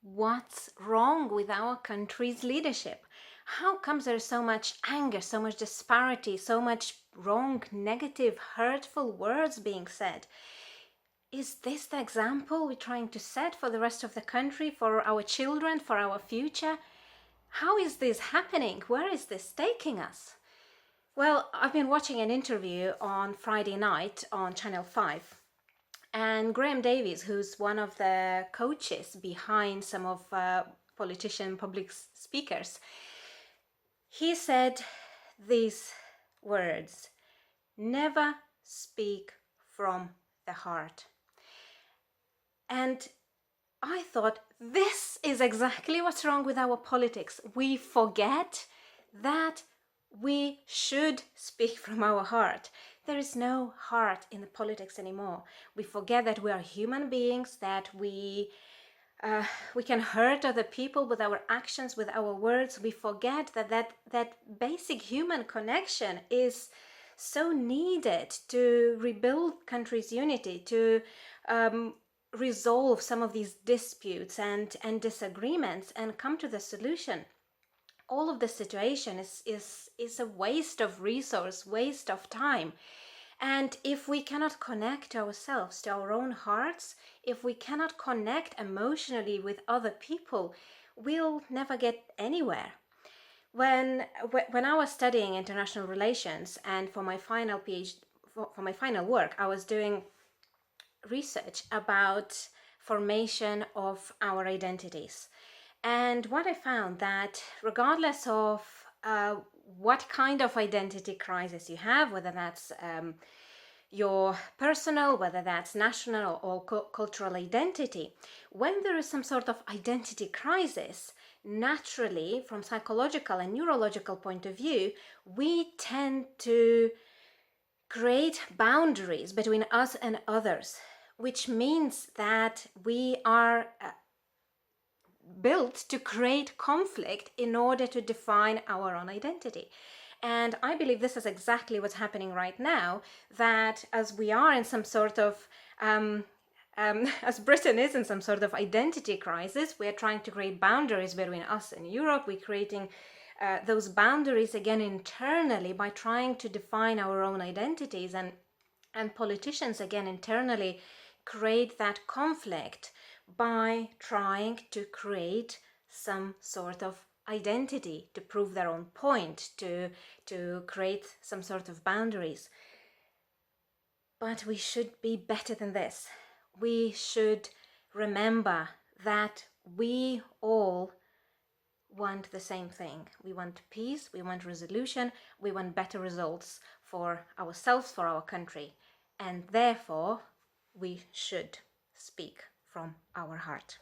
what's wrong with our country's leadership? How comes there's so much anger, so much disparity, so much wrong, negative, hurtful words being said? Is this the example we're trying to set for the rest of the country, for our children, for our future? How is this happening? Where is this taking us? Well, I've been watching an interview on Friday night on Channel 5, and Graham Davies, who's one of the coaches behind some of politician public speakers, he said these words: never speak from the heart. And I thought, this is exactly what's wrong with our politics. We forget that we should speak from our heart. There is no heart in the politics anymore. We forget that we are human beings, that we can hurt other people with our actions, with our words. We forget that basic human connection is so needed to rebuild country's unity, to resolve some of these disputes and disagreements and come to the solution. All of the situation is a waste of resource, waste of time. And if we cannot connect ourselves to our own hearts, if we cannot connect emotionally with other people, we'll never get anywhere. When I was studying international relations, and for my final PhD, for my final work, I was doing research about formation of our identities. And what I found, that regardless of what kind of identity crisis you have, whether that's your personal, whether that's national or cultural identity, when there is some sort of identity crisis, naturally, from psychological and neurological point of view, we tend to create boundaries between us and others, which means that we are built to create conflict in order to define our own identity. And I believe this is exactly what's happening right now, that as we are in some sort of as Britain is in some sort of identity crisis, we're trying to create boundaries between us and Europe. We're creating those boundaries again internally by trying to define our own identities, and politicians again internally create that conflict by trying to create some sort of identity to prove their own point, to create some sort of boundaries. But we should be better than this. We should remember that we all want the same thing. We want peace, we want resolution, we want better results for ourselves, for our country, and therefore we should speak from our heart.